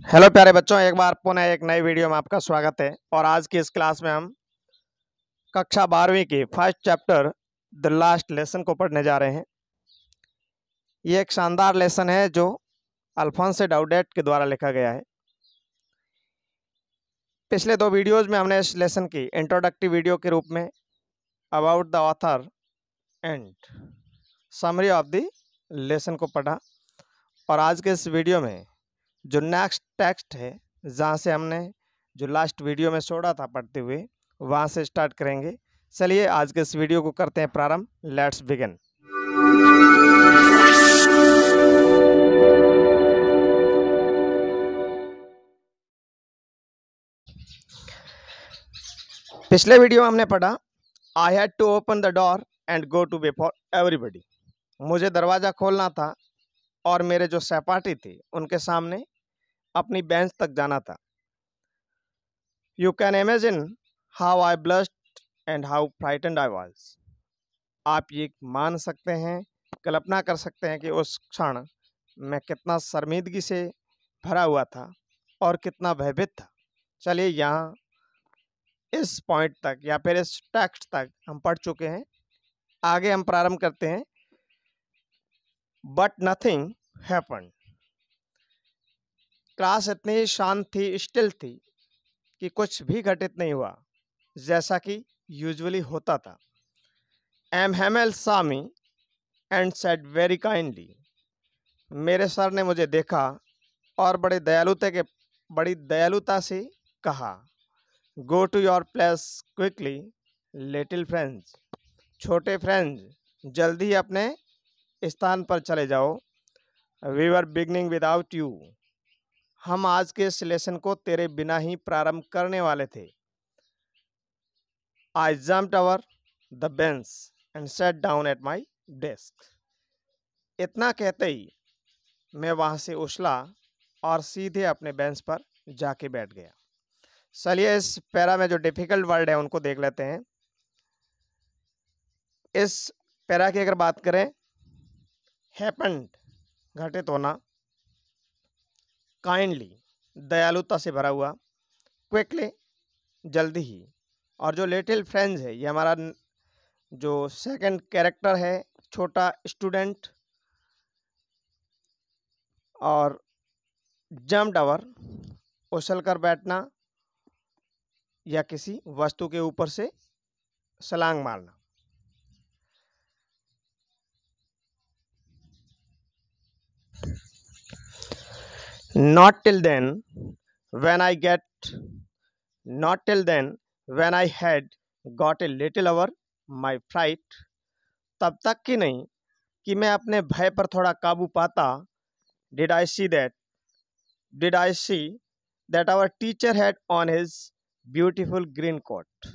Hello प्यारे बच्चों, एक बार पुनः एक नई वीडियो में आपका स्वागत है। और आज की इस क्लास में हम कक्षा 12वीं की first chapter the last lesson को पढ़ने जा रहे हैं। ये एक शानदार लेसन है जो अल्फोंस डाउडेट के द्वारा लिखा गया है। पिछले दो वीडियोस में हमने इस लेसन की इंट्रोडक्टिव वीडियो के रूप में about the author and summary of the lesson को पढ़ा, और आज के इस वीडियो में जो नेक्स्ट टेक्स्ट है, जहाँ से हमने जो लास्ट वीडियो में छोड़ा था पढ़ते हुए, वहाँ से स्टार्ट करेंगे। चलिए आज के इस वीडियो को करते हैं प्रारंभ। Let's begin. पिछले वीडियो में हमने पढ़ा I had to open the door and go to before everybody. मुझे दरवाज़ा खोलना था और मेरे जो सहपाठी थे उनके सामने अपनी बेंच तक जाना था। You can imagine how I blushed and how frightened I was. आप ये मान सकते हैं, कल्पना कर सकते हैं कि उस क्षण मैं कितना शर्मिंदगी से भरा हुआ था और कितना भयभीत था। चलिए यहाँ इस पॉइंट तक या फिर इस टेक्स्ट तक हम पढ़ चुके हैं। आगे हम प्रारंभ करते हैं। But nothing happened. क्लास इतनी शांत थी, स्टिल थी कि कुछ भी घटित नहीं हुआ जैसा कि यूजुअली होता था। M Hamel saw me and said very kindly। मेरे सर ने मुझे देखा और बड़ी दयालुता से कहा, go to your place quickly little friends. छोटे फ्रेंड्स, जल्दी ही अपने स्थान पर चले जाओ। We were beginning without you. हम आज के इस लेसन को तेरे बिना ही प्रारंभ करने वाले थे। आई jumped over the bench and sat down at my desk. इतना कहते ही मैं वहाँ से उछला और सीधे अपने बेंच पर जाके बैठ गया। चलिए इस पैरा में जो डिफिकल्ट वर्ड है उनको देख लेते हैं। इस पैरा की अगर बात करें, हैपेंड घटित होना, काइंडली दयालुता से भरा हुआ, क्विकली जल्दी ही, और जो लिटिल फ्रेंड्स है ये हमारा जो सेकंड कैरेक्टर है, छोटा स्टूडेंट। और जम्प्ड ओवर उछल कर बैठना या किसी वस्तु के ऊपर से छलांग मारना। Not till then when I had got a little over my fright। तब तक कि नहीं कि मैं अपने भय पर थोड़ा काबू पाता। Did I see that our teacher had on his beautiful green coat।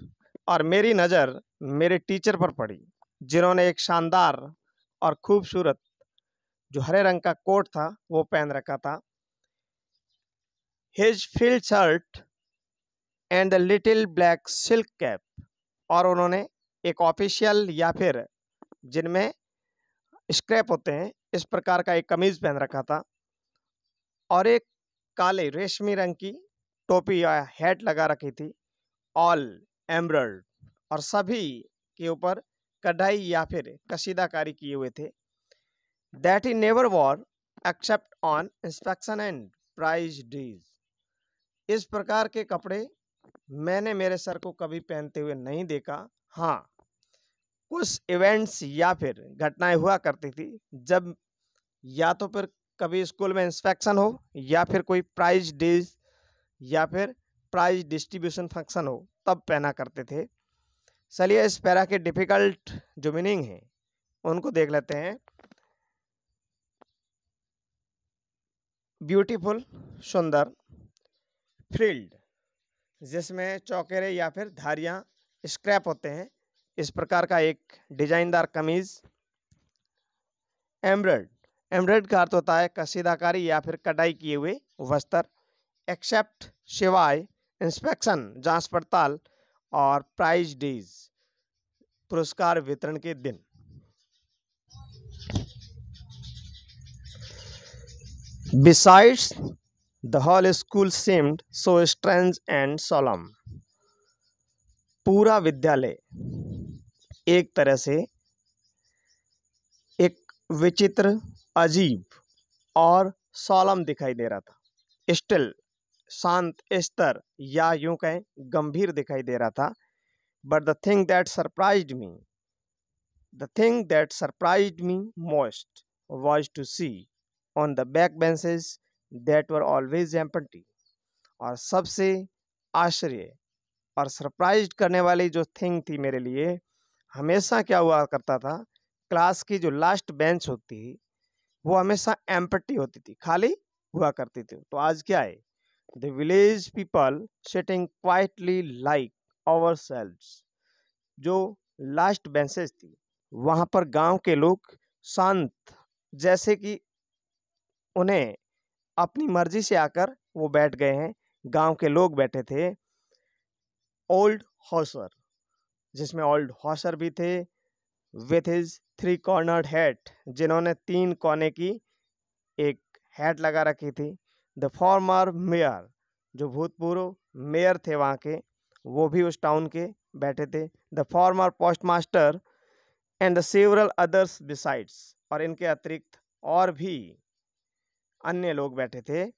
और मेरी नज़र मेरे टीचर पर पड़ी जिन्होंने एक शानदार और खूबसूरत जो हरे रंग का कोट था वो पहन रखा था। His field shirt and the little black silk cap। और उन्होंने एक ऑफिशियल या फिर जिनमें स्क्रैप होते हैं इस प्रकार का एक कमीज पहन रखा था, और एक काले रेशमी रंग की टोपी या हैट लगा रखी थी, ऑल एम्ब्रॉयडर्ड, और सभी के ऊपर कढ़ाई या फिर कशीदाकारी किए हुए थे। That he never wore except on inspection and prize days. इस प्रकार के कपड़े मैंने मेरे सर को कभी पहनते हुए नहीं देखा। हाँ, कुछ इवेंट्स या फिर घटनाएं हुआ करती थी जब या तो फिर कभी स्कूल में इंस्पेक्शन हो या फिर कोई प्राइज डेज या फिर प्राइज डिस्ट्रीब्यूशन फंक्शन हो, तब पहना करते थे। चलिए इस पैरा के डिफिकल्ट जो मीनिंग है उनको देख लेते हैं। ब्यूटीफुल सुंदर, फ्रिल्ड जिसमें चौकेरे या फिर धारियां स्क्रैप होते हैं इस प्रकार का एक डिजाइनदार कमीज। एम्ब्रॉयड का अर्थ होता है कशीदाकारी या फिर कढ़ाई किए हुए वस्त्र। एक्सेप्ट सिवाय, इंस्पेक्शन जांच पड़ताल, और प्राइज डेज पुरस्कार वितरण के दिन। Besides the whole school seemed so strange and solemn. पूरा विद्यालय एक तरह से एक विचित्र, अजीब और सोलम दिखाई दे रहा था। स्टिल, शांत, स्तर या यूं कहें गंभीर दिखाई दे रहा था। But the thing that surprised me most was to see on the back benches that were always empty. और सबसे आश्चर्य और सरप्राइज करने वाली जो थिंग थी मेरे लिए, हमेशा क्या हुआ करता था, क्लास की जो लास्ट बेंच होती वो हमेशा एम्प्टी होती थी, खाली हुआ करती थी। तो आज क्या है, the village people sitting quietly like ourselves. जो लास्ट बेंचेस थी वहाँ पर गांव के लोग शांत, जैसे कि उन्हें अपनी मर्जी से आकर वो बैठ गए हैं। गांव के लोग बैठे थे। ओल्ड हॉसर, जिसमें ओल्ड हॉसर भी थे, विथ हिज 3 कॉर्नर्ड हैट, जिन्होंने 3 कोने की एक हैट लगा रखी थी। द फॉर्मर मेयर, जो भूतपूर्व मेयर थे वहाँ के, वो भी उस टाउन के बैठे थे। The former postmaster and the several others besides, और इनके अतिरिक्त और भी अन्य लोग बैठे थे।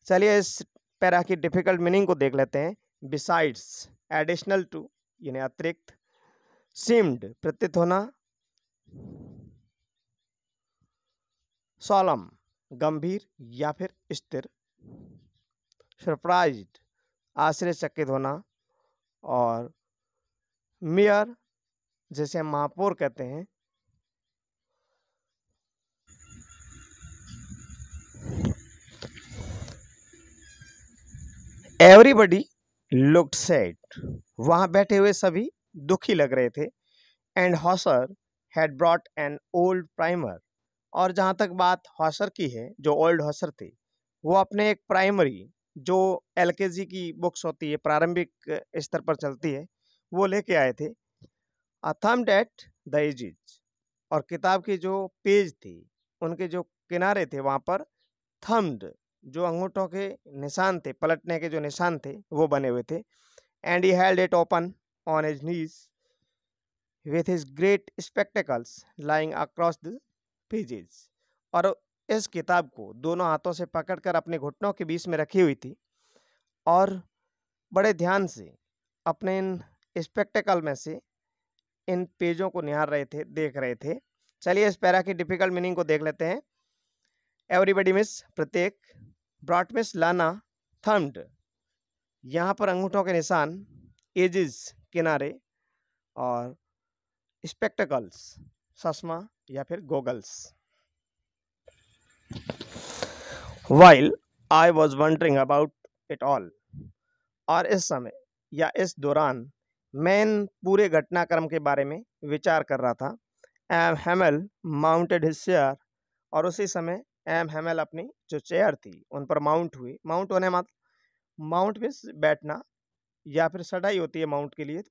चलिए इस पैरा की डिफिकल्ट मीनिंग को देख लेते हैं। बिसाइड्स, एडिशनल टू, यानी अतिरिक्त। सीम्ड, प्रतीत होना। सोलम, गंभीर या फिर स्थिर। सरप्राइज्ड, आश्चर्यचकित होना। और मेयर, जैसे हम महापौर कहते हैं। एवरीबडी लुक्ड सैड, वहां बैठे हुए सभी दुखी लग रहे थे। And Hauser had brought an old primer, और जहाँ तक बात हॉसर की है, जो ओल्ड हॉसर थे, वो अपने एक प्राइमरी, जो एलकेजी की बुक्स होती है, प्रारंभिक स्तर पर चलती है, वो लेके आए थे। थम्ड एट द एजेस, और किताब की जो पेज थी, उनके जो किनारे थे, वहाँ पर थम्ड, जो अंगूठों के निशान थे, पलटने के जो निशान थे, वो बने हुए थे। And he held it open on his knees with his great spectacles lying across the pages, और इस किताब को दोनों हाथों से पकड़कर अपने घुटनों के बीच में रखी हुई थी, और बड़े ध्यान से अपने इन स्पेक्टेकल में से इन पेजों को निहार रहे थे, देख रहे थे। चलिए इस पैरा की डिफिकल्ट मीनिंग को देख लेते हैं। एवरीबडी मिस, प्रत्येक। ब्रॉट मिस, लाना। थम्ड, यहाँ पर अंगूठों के निशान। एजेस, किनारे। और स्पेक्टेकल्स, चश्मा या फिर goggles. While I was wondering about it all, और इस समय या इस दौरान मैं इन पूरे घटनाक्रम के बारे में विचार कर रहा था। M Hemal mounted his chair, और उसी समय एम हेमल अपनी जो चेयर थी उन पर माउंट हुए। माउंट होने मतलब माउंट मीन्स बैठना, या फिर चढ़ाई होती है माउंट के लिए।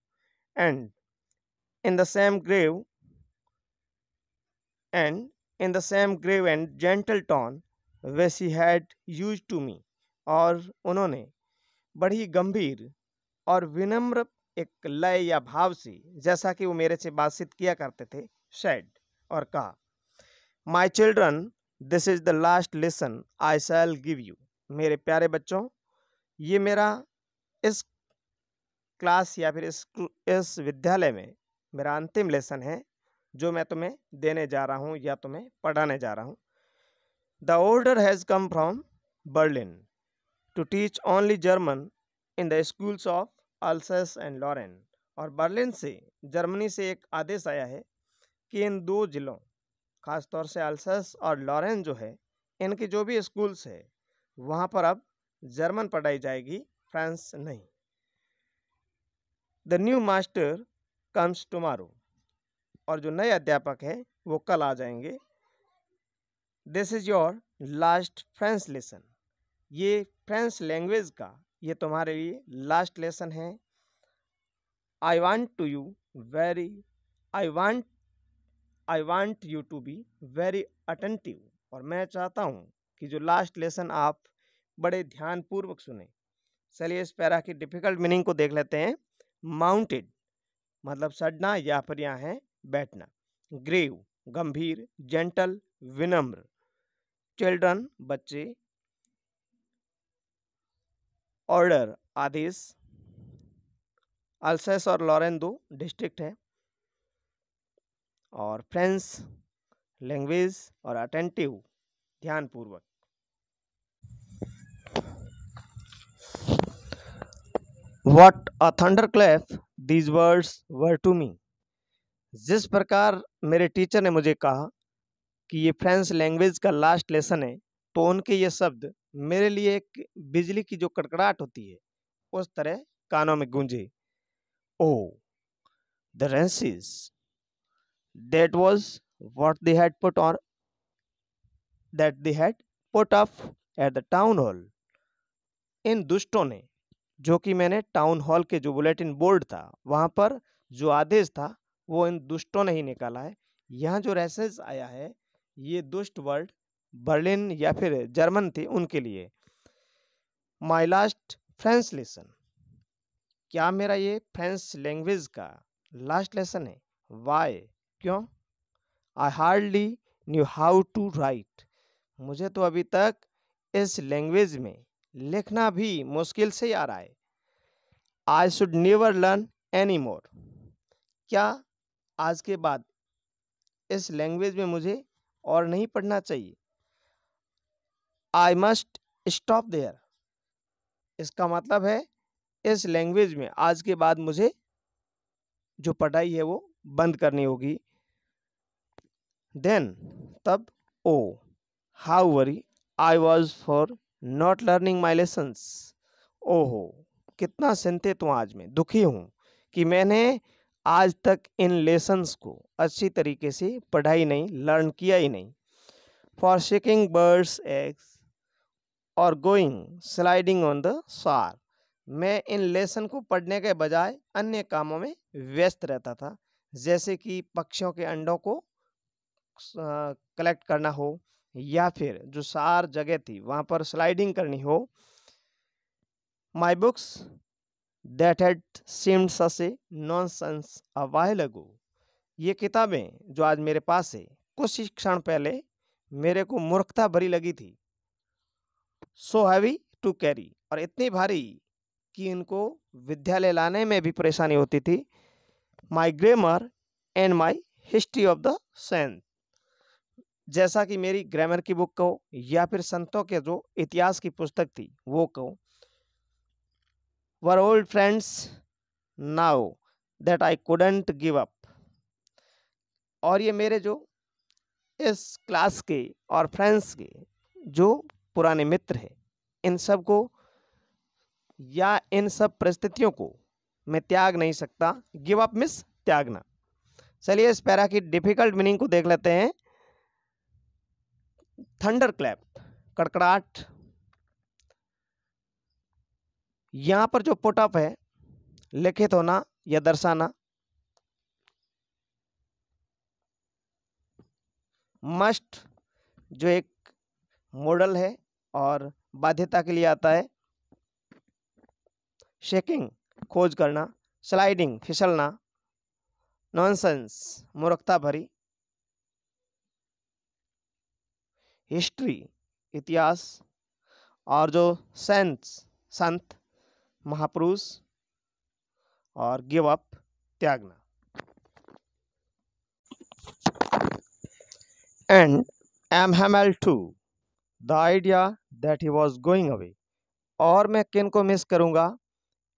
And in the same grave and gentle tone which he had used to me, और उन्होंने बड़ी गंभीर और विनम्र एक लय या भाव से, जैसा कि वो मेरे से बातचीत किया करते थे, said, और कहा, My children, this is the last lesson I shall give you. मेरे प्यारे बच्चों, ये मेरा इस क्लास या फिर इस विद्यालय में मेरा अंतिम लेसन है, जो मैं तुम्हें देने जा रहा हूँ या तुम्हें पढ़ाने जा रहा हूँ। The order has come from Berlin to teach only German in the schools of Alsace and Lorraine, और बर्लिन से, जर्मनी से एक आदेश आया है कि इन 2 जिलों, खासतौर से अल्सेस और लॉरेन जो है, इनकी जो भी स्कूल्स है, वहाँ पर अब जर्मन पढ़ाई जाएगी, फ्रांस नहीं। The new master comes tomorrow, और जो नए अध्यापक है वो कल आ जाएंगे। This is your last French lesson, ये फ्रेंच लैंग्वेज का ये तुम्हारे लिए लास्ट लेसन है। I want you to be very attentive, और मैं चाहता हूँ कि जो लास्ट लेसन आप बड़े ध्यानपूर्वक सुने। चलिए इस पैरा की डिफिकल्ट मीनिंग को देख लेते हैं। माउंटेड मतलब सड़ना या फिर यहाँ है बैठना। ग्रेव गंभीर, जेंटल विनम्र, चिल्ड्रन बच्चे, ऑर्डर आदेश, अल्सेस और लॉरेन दो डिस्ट्रिक्ट है, और फ्रेंच लैंग्वेज, और अटेंटिव ध्यानपूर्वक। What a thunderclap these words were to me। जिस प्रकार मेरे टीचर ने मुझे कहा कि ये फ्रेंच लैंग्वेज का लास्ट लेसन है, तो उनके ये शब्द मेरे लिए एक बिजली की जो कड़कड़ाहट होती है उस तरह कानों में गूंजे। Oh, the Rances, that was what they had put up at the town hall। इन दुष्टों ने, जो कि मैंने टाउन हॉल के जो बुलेटिन बोर्ड था वहां पर जो आदेश था वो इन दुष्टों ने ही निकाला है। यहाँ जो रेसेस आया है ये दुष्ट वर्ड बर्लिन या फिर जर्मन थे उनके लिए। माई लास्ट फ्रेंच लेसन, क्या मेरा ये फ्रेंच लैंग्वेज का लास्ट लेसन है? वाई क्यों? I hardly knew how to write, मुझे तो अभी तक इस लैंग्वेज में लिखना भी मुश्किल से आ रहा है। I should never learn any more, क्या आज के बाद इस लैंग्वेज में मुझे और नहीं पढ़ना चाहिए? आई मस्ट स्टॉप देयर, इसका मतलब है इस लैंग्वेज में आज के बाद मुझे जो पढ़ाई है वो बंद करनी होगी। देन तब, oh how worry I was for not learning my lessons. ओहो कितना चिंतित हूँ, आज मैं दुखी हूँ कि मैंने आज तक इन लेसन्स को अच्छी तरीके से पढ़ाई नहीं, लर्न किया ही नहीं। फॉर शेकिंग बर्ड्स एग्स और गोइंग स्लाइडिंग ऑन द सार, मैं इन लेसन को पढ़ने के बजाय अन्य कामों में व्यस्त रहता था, जैसे कि पक्षियों के अंडों को कलेक्ट करना हो या फिर जो सार जगह थी वहाँ पर स्लाइडिंग करनी हो। My books that had seemed such a nonsense a while ago, ये किताबें जो आज मेरे पास है कुछ ही क्षण पहले मेरे को मूर्खता भरी लगी थी। सो हैवी टू कैरी, और इतनी भारी कि इनको विद्यालय लाने में भी परेशानी होती थी। My grammar and my history of the saint, जैसा कि मेरी ग्रामर की बुक कहो या फिर संतों के जो इतिहास की पुस्तक थी वो कहो। Were old friends now that I couldn't give up, और ये मेरे जो इस क्लास के और फ्रेंड्स के जो पुराने मित्र हैं इन सब को या इन सब परिस्थितियों को मैं त्याग नहीं सकता। गिव अप मिस त्यागना। चलिए इस पैरा की डिफिकल्ट मीनिंग को देख लेते हैं। थंडर क्लैप कड़कड़ाहट, यहां पर जो पुट अप है लिखित होना या दर्शाना। मस्ट जो एक मॉडल है और बाध्यता के लिए आता है। शेकिंग खोज करना, स्लाइडिंग फिसलना, नॉनसेंस मूर्खता भरी, हिस्ट्री इतिहास, और जो सेंस संत महापुरुष, और गिव अप त्यागना। And M Hamel to the idea that he was going away, और मैं किन को मिस करूंगा?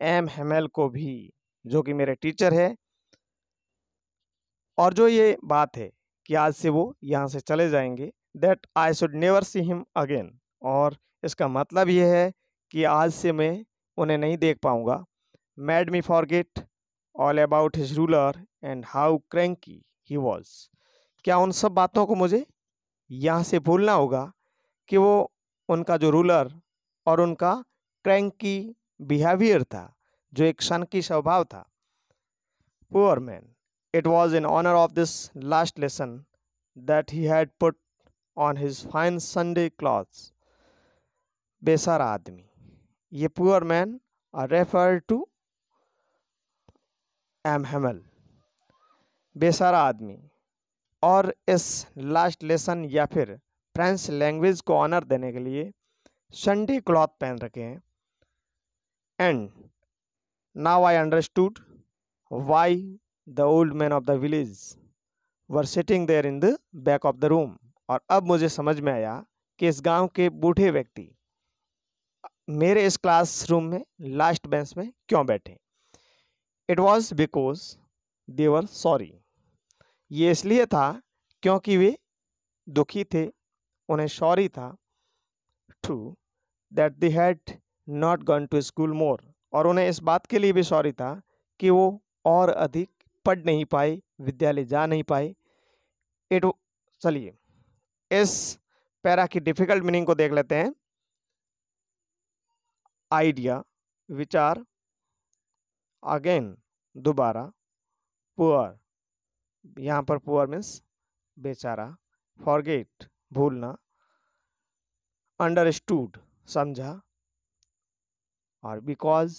एम हेमेल को भी, जो कि मेरे टीचर है, और जो ये बात है कि आज से वो यहाँ से चले जाएंगे। That I should never see him again, और इसका मतलब ये है कि आज से मैं उन्हें नहीं देख पाऊंगा। Made me forget all about his ruler and how cranky he was, क्या उन सब बातों को मुझे यहाँ से भूलना होगा कि वो उनका जो रूलर और उनका क्रैंकी बिहेवियर था, जो एक सन की स्वभाव था। Poor man, it was in honor of this last lesson that he had put on his fine Sunday clothes बेसहारा आदमी, ये poor man are refer to M Hamel, बेसहारा आदमी। और इस लास्ट लेसन या फिर फ्रेंच लैंग्वेज को ऑनर देने के लिए संडे क्लॉथ पहन रखे हैं। And now I understood why the old man of the village were sitting there in the back of the room. और अब मुझे समझ में आया कि इस गांव के बूढ़े व्यक्ति मेरे इस क्लासरूम में लास्ट बेंच में क्यों बैठे। It was because they were sorry, ये इसलिए था क्योंकि वे दुखी थे, उन्हें सॉरी था। Too that they had not gone to school more, और उन्हें इस बात के लिए भी सॉरी था कि वो और अधिक पढ़ नहीं पाए, विद्यालय जा नहीं पाए। चलिए इस पैरा की डिफिकल्ट मीनिंग को देख लेते हैं। आइडिया, विचार, अगेन दोबारा, पुअर, यहाँ पर पुअर मीन्स बेचारा, फॉरगेट भूलना, अंडरस्टूड समझा, और बिकॉज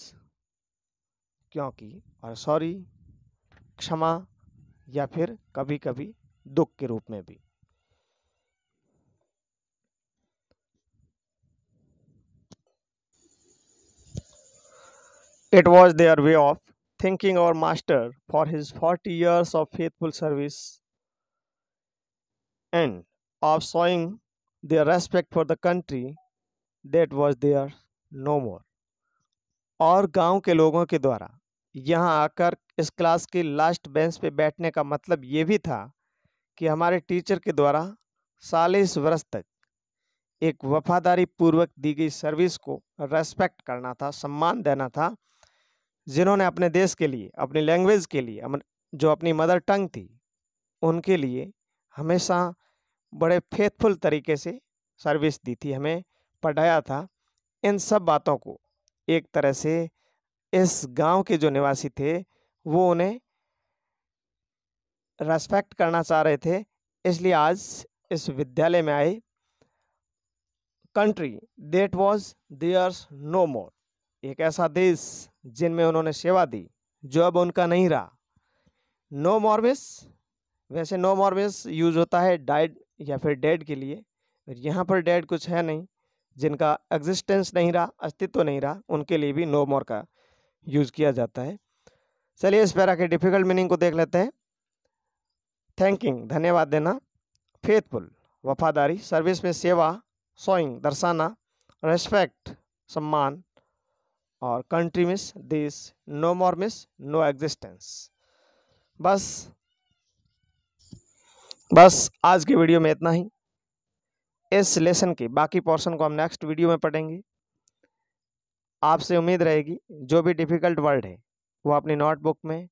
क्योंकि, और सॉरी क्षमा, या फिर कभी कभी दुख के रूप में भी। It was their way of thanking our master for his 40 years of faithful service and of showing their respect for the country that was there no more। और गांव के लोगों के द्वारा यहाँ आकर इस क्लास के लास्ट बेंच पे बैठने का मतलब ये भी था कि हमारे टीचर के द्वारा 40 वर्ष तक एक वफादारी पूर्वक दी गई सर्विस को रेस्पेक्ट करना था, सम्मान देना था, जिन्होंने अपने देश के लिए, अपनी लैंग्वेज के लिए, जो अपनी मदर टंग थी उनके लिए हमेशा बड़े फेथफुल तरीके से सर्विस दी थी, हमें पढ़ाया था। इन सब बातों को एक तरह से इस गांव के जो निवासी थे वो उन्हें रेस्पेक्ट करना चाह रहे थे, इसलिए आज इस विद्यालय में आए। Country that was theirs no more, एक ऐसा देश जिनमें उन्होंने सेवा दी जो अब उनका नहीं रहा। नो मोर मिस, वैसे नो मोर मिस यूज होता है डाइड या फिर डेड के लिए, यहाँ पर डेड कुछ है नहीं, जिनका एग्जिस्टेंस नहीं रहा, अस्तित्व नहीं रहा, उनके लिए भी नो मोर का यूज किया जाता है। चलिए इस पैरा के डिफिकल्ट मीनिंग को देख लेते हैं। थैंकिंग धन्यवाद देना, फेथफुल वफादारी, सर्विस में सेवा, शोइंग दर्शाना, रेस्पेक्ट सम्मान, और कंट्री मिस देश, नो मोर मिस नो एग्जिस्टेंस। बस आज के वीडियो में इतना ही। इस लेसन के बाकी पोर्शन को हम नेक्स्ट वीडियो में पढ़ेंगे। आपसे उम्मीद रहेगी जो भी डिफ़िकल्ट वर्ड है वो अपनी नोटबुक में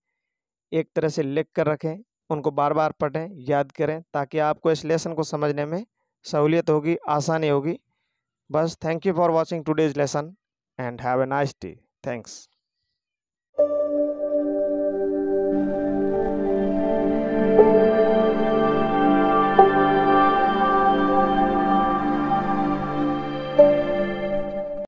एक तरह से लिख कर रखें, उनको बार बार पढ़ें, याद करें, ताकि आपको इस लेसन को समझने में सहूलियत होगी, आसानी होगी। बस thank you for watching today's lesson and have a nice day. Thanks.